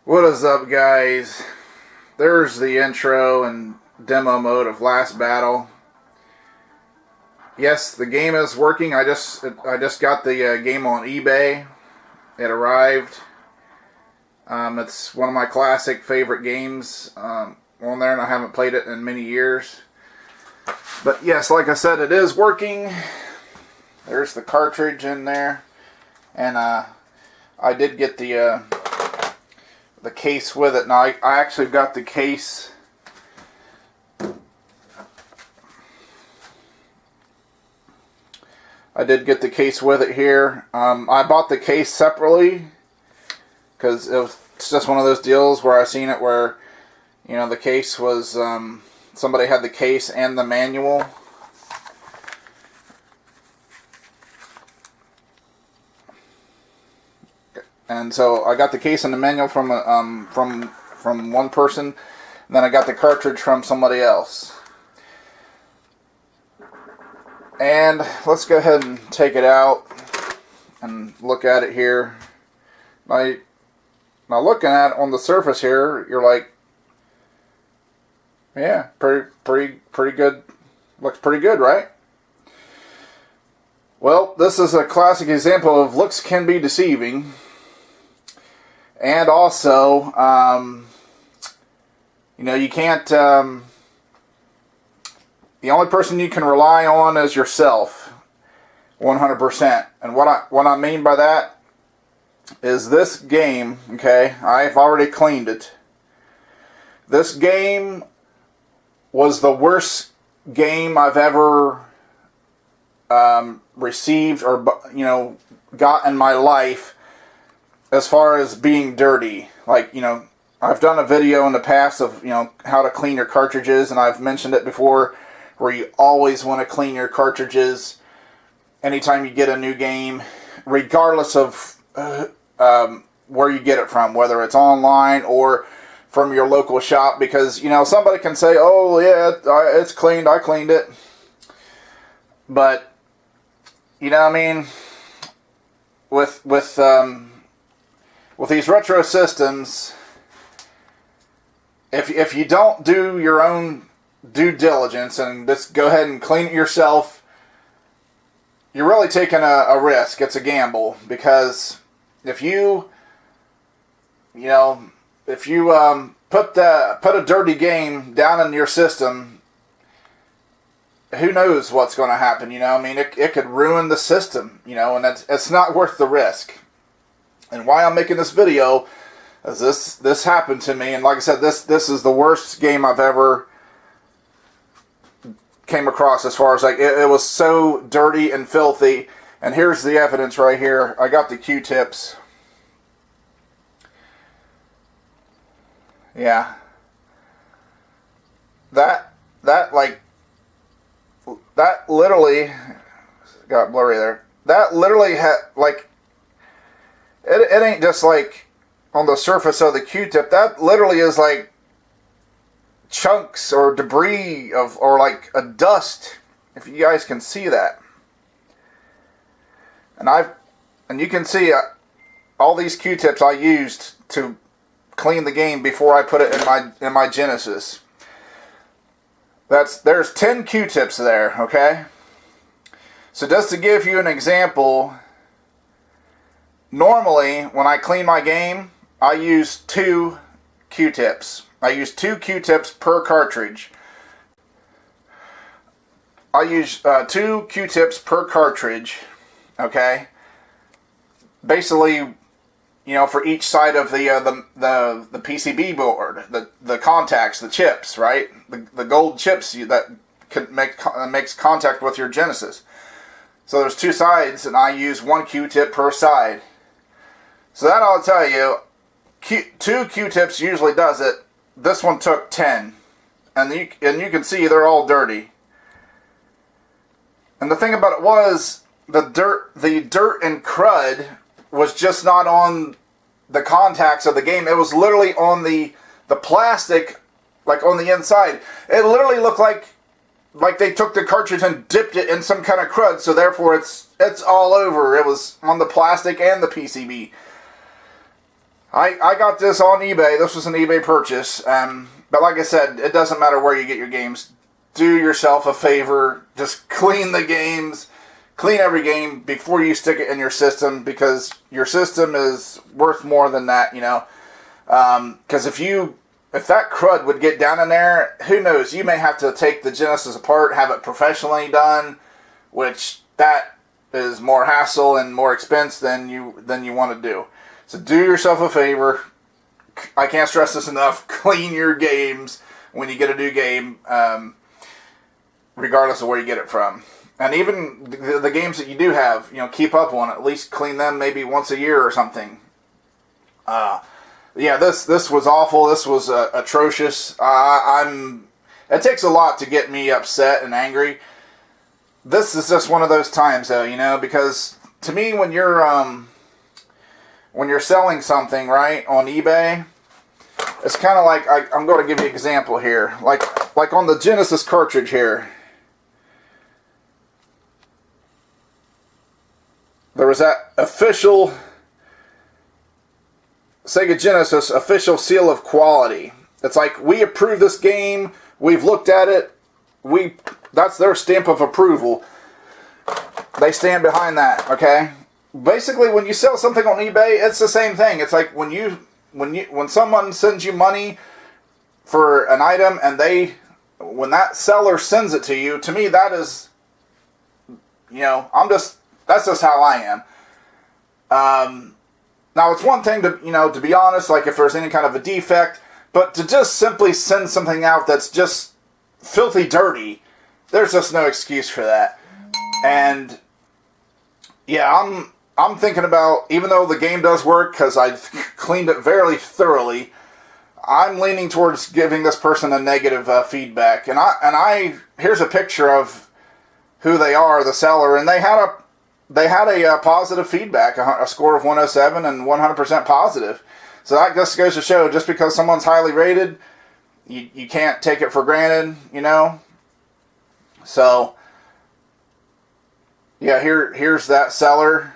What is up, guys? There's the intro and demo mode of Last Battle. Yes, the game is working. I just got the game on eBay. It arrived. It's one of my classic favorite games on there, and I haven't played it in many years. But yes, like I said, it is working. There's the cartridge in there, and I did get the case with it. Now I actually got the case. I did get the case with it here. I bought the case separately because it's just one of those deals where I seen it where, you know, the case was somebody had the case and the manual. And so I got the case and the manual from one person, and then I got the cartridge from somebody else. And let's go ahead and take it out and look at it here. Now looking at it on the surface here, you're like, yeah, pretty good. Looks pretty good, right? Well, this is a classic example of looks can be deceiving. And also, you know, you can't, the only person you can rely on is yourself, 100%. And what I mean by that is this game, okay, I've already cleaned it. This game was the worst game I've ever received or, you know, got in my life. As far as being dirty, like, you know, I've done a video in the past of, you know, how to clean your cartridges, and I've mentioned it before, where you always want to clean your cartridges anytime you get a new game, regardless of where you get it from, whether it's online or from your local shop, because, you know, somebody can say, oh, yeah, it's cleaned, I cleaned it. But, you know what I mean, with these retro systems, if you don't do your own due diligence and just go ahead and clean it yourself, you're really taking a risk. It's a gamble, because if you put a dirty game down in your system, who knows what's going to happen? You know, I mean, it could ruin the system. You know, and it's not worth the risk. And why I'm making this video is this happened to me, and like I said, this is the worst game I've ever came across, as far as, like, it was so dirty and filthy. And here's the evidence right here. I got the Q-tips. Yeah. That literally got blurry there. That literally had, like, it ain't just like on the surface of the Q-tip. That literally is like chunks or debris or like a dust, if you guys can see that. And you can see all these Q-tips I used to clean the game before I put it in my Genesis. There's 10 Q-tips there, okay? So just to give you an example, normally, when I clean my game, I use 2 Q-tips. I use 2 Q-tips per cartridge. I use 2 Q-tips per cartridge, okay? Basically, you know, for each side of the PCB board, the contacts, the chips, right? The gold chips that makes contact with your Genesis. So there's 2 sides, and I use 1 Q-tip per side. So that I'll tell you, 2 Q-tips usually does it. This one took 10. And you can see they're all dirty. And the thing about it was, the dirt and crud was just not on the contacts of the game. It was literally on the plastic, like on the inside. It literally looked like they took the cartridge and dipped it in some kind of crud, so therefore it's all over. It was on the plastic and the PCB. I got this on eBay. This was an eBay purchase. But like I said, it doesn't matter where you get your games. Do yourself a favor. Just clean the games. Clean every game before you stick it in your system, because your system is worth more than that, you know. Because if that crud would get down in there, who knows? You may have to take the Genesis apart, have it professionally done, which that is more hassle and more expense than you want to do. So do yourself a favor. I can't stress this enough. Clean your games when you get a new game, regardless of where you get it from. And even the games that you do have, you know, keep up on it. At least clean them maybe once a year or something. Yeah, this was awful. This was atrocious. It takes a lot to get me upset and angry. This is just one of those times, though, you know, because to me, when you're selling something, right, on eBay, it's kind of like, I'm going to give you an example here. Like on the Genesis cartridge here. There was that official Sega Genesis official seal of quality. It's like, we approve this game, we've looked at it, that's their stamp of approval. They stand behind that, okay? Basically, when you sell something on eBay, it's the same thing. It's like when someone sends you money for an item, and when that seller sends it to you, to me that is, you know, that's just how I am. Now, it's one thing to be honest, like if there's any kind of a defect, but to just simply send something out that's just filthy dirty, there's just no excuse for that. And yeah, I'm thinking about, even though the game does work, because I've cleaned it very thoroughly, I'm leaning towards giving this person a negative feedback. And here's a picture of who they are, the seller, and they had a positive feedback, a score of 107 and 100% positive. So that just goes to show, just because someone's highly rated, you can't take it for granted, you know. So yeah, here's that seller.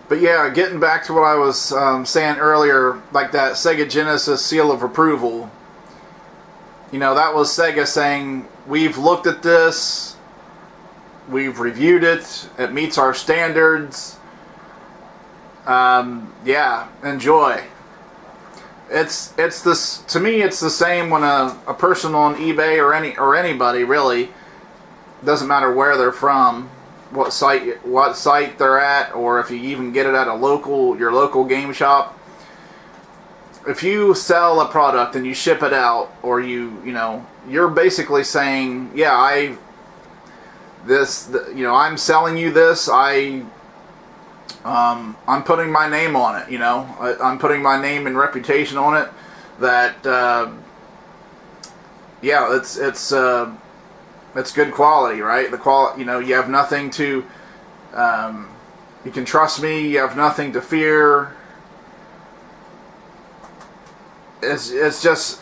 But yeah, getting back to what I was saying earlier, like that Sega Genesis seal of approval, you know, that was Sega saying, we've looked at this, we've reviewed it, it meets our standards, yeah, enjoy. It's this, to me, it's the same when a person on eBay or anybody really, doesn't matter where they're from, what site they're at, or if you even get it at your local game shop. If you sell a product and you ship it out, or you're basically saying, yeah, I'm selling you this. I'm putting my name on it. You know, I'm putting my name and reputation on it. That yeah, it's good quality, right? The quality, you have nothing to, you can trust me, you have nothing to fear. It's just,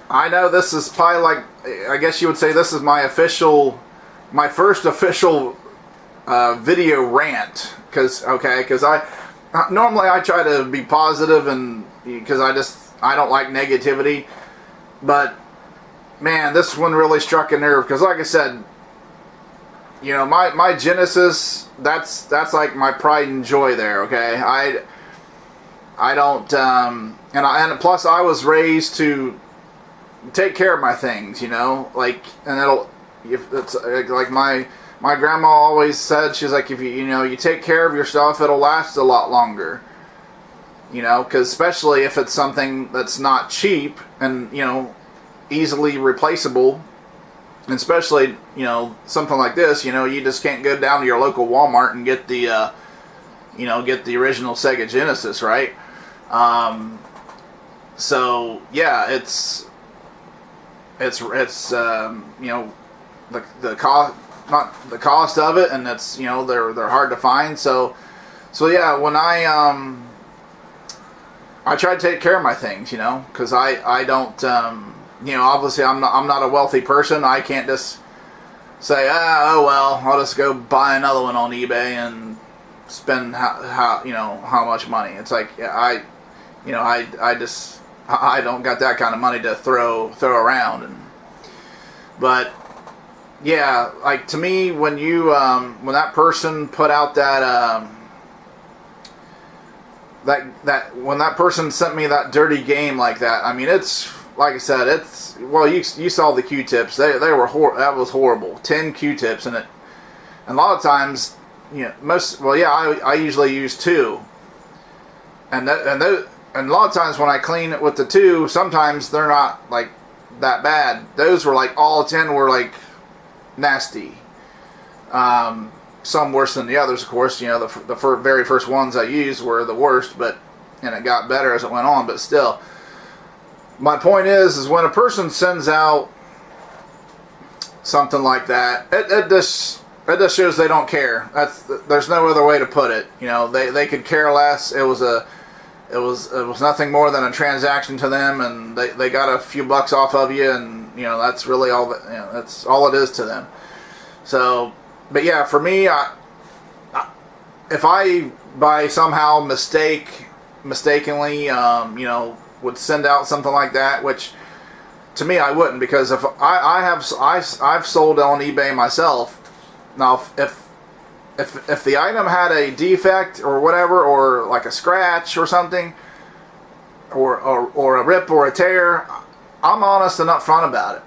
I know this is probably like, I guess you would say this is my first official video rant, because normally I try to be positive, and because I don't like negativity, but man, this one really struck a nerve, because like I said, my Genesis, that's like my pride and joy there, okay? I don't, and plus I was raised to take care of my things, like, and if it's like my grandma always said, she's like, if you take care of your stuff, it'll last a lot longer, because especially if it's something that's not cheap and, easily replaceable, and especially something like this, you just can't go down to your local Walmart and get the get the original Sega Genesis, right? So yeah, it's the cost, not the cost of it, and it's they're hard to find. So yeah, when I try to take care of my things, because I don't obviously I'm not a wealthy person. I can't just say, oh well, I'll just go buy another one on eBay and spend how much money. It's like, yeah, I don't got that kind of money to throw around. But yeah, like to me, when when that person put out that when that person sent me that dirty game like that, I mean, it's like I said, you saw the Q-tips. They were that was horrible. 10 Q-tips in it, and a lot of times, I usually use 2, and a lot of times when I clean it with the 2, sometimes they're not like that bad. Those were like all 10 were like nasty. Some worse than the others, of course. The very first ones I used were the worst, and it got better as it went on. But still, my point is when a person sends out something like that, it just shows they don't care. There's no other way to put it. They could care less. It was nothing more than a transaction to them, and they got a few bucks off of you, and that's really all that's all it is to them. So, but yeah, for me, if I by somehow mistakenly would send out something like that, which to me I wouldn't, because if I've sold on eBay myself. Now if the item had a defect or whatever, or like a scratch or something, or a rip or a tear, I'm honest and upfront about it.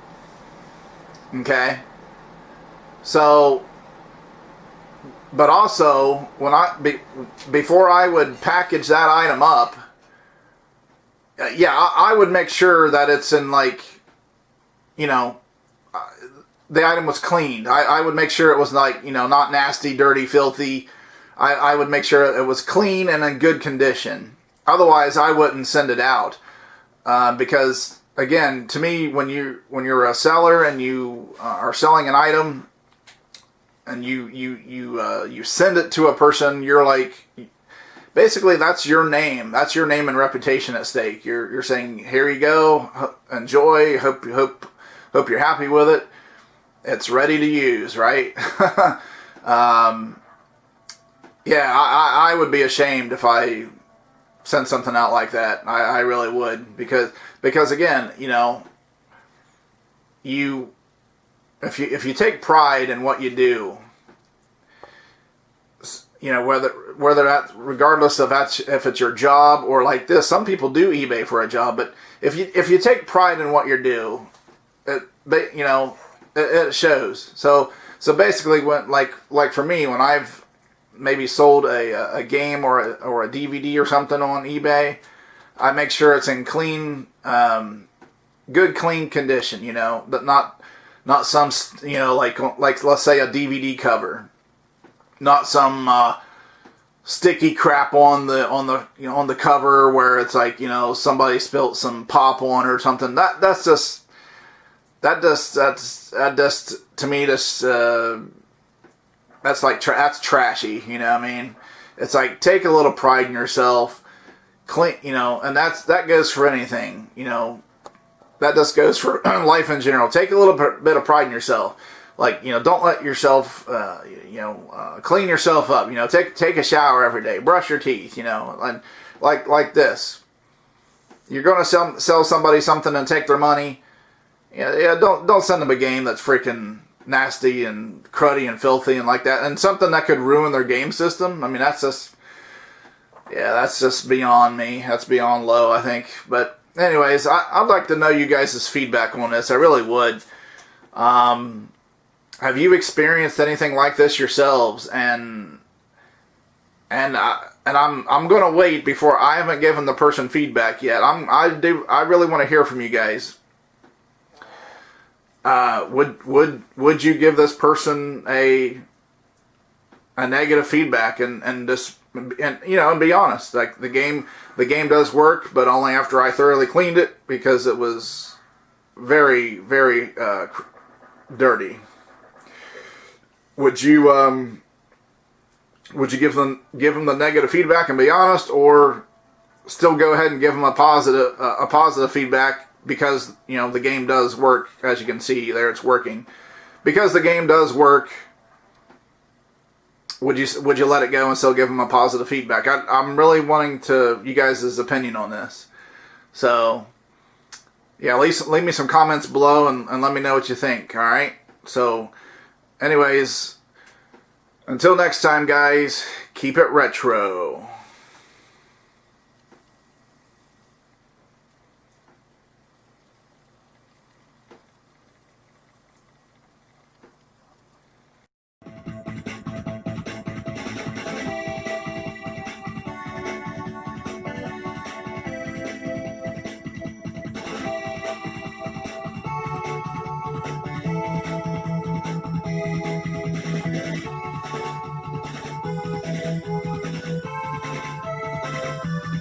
Okay? So, but also, before I would package that item up, I would make sure that it's in the item was cleaned. I would make sure it was not nasty, dirty, filthy. I would make sure it was clean and in good condition. Otherwise, I wouldn't send it out. Because again, to me, when you're a seller and you are selling an item, and you send it to a person, you're like, basically that's your name. That's your name and reputation at stake. You're saying, here you go, enjoy. Hope you're happy with it. It's ready to use, right? I would be ashamed if I sent something out like that. I really would, because again, if you take pride in what you do, whether that, regardless of if it's your job or like this, some people do eBay for a job, but if you take pride in what you do, it shows. So basically, when like for me, when I've maybe sold a game or a DVD or something on eBay, I make sure it's in clean, good clean condition. But not some like let's say a DVD cover, not some sticky crap on the cover where it's like somebody spilt some pop on or something. That's just. That just to me, that's that's trashy. You know what I mean? It's like, take a little pride in yourself, clean. And that goes for anything. That just goes for life in general. Take a little bit of pride in yourself. Like, don't let yourself, clean yourself up. Take a shower every day, brush your teeth. And like this, you're going to sell somebody something and take their money. Yeah, don't send them a game that's freaking nasty and cruddy and filthy and like that, and something that could ruin their game system. I mean, that's just beyond me. That's beyond low, I think. But anyways, I'd like to know you guys' feedback on this. I really would. Have you experienced anything like this yourselves? And I'm gonna wait before I haven't given the person feedback yet. I really want to hear from you guys. Would you give this person a negative feedback and be honest? Like, the game does work, but only after I thoroughly cleaned it, because it was very, very dirty. Would you give them the negative feedback and be honest, or still go ahead and give them a positive feedback because, you know, the game does work, as you can see there, it's working. Because the game does work, would you let it go and still give them a positive feedback? I'm really wanting you guys' opinion on this. So, yeah, leave me some comments below and let me know what you think, alright? So, anyways, until next time, guys, keep it retro.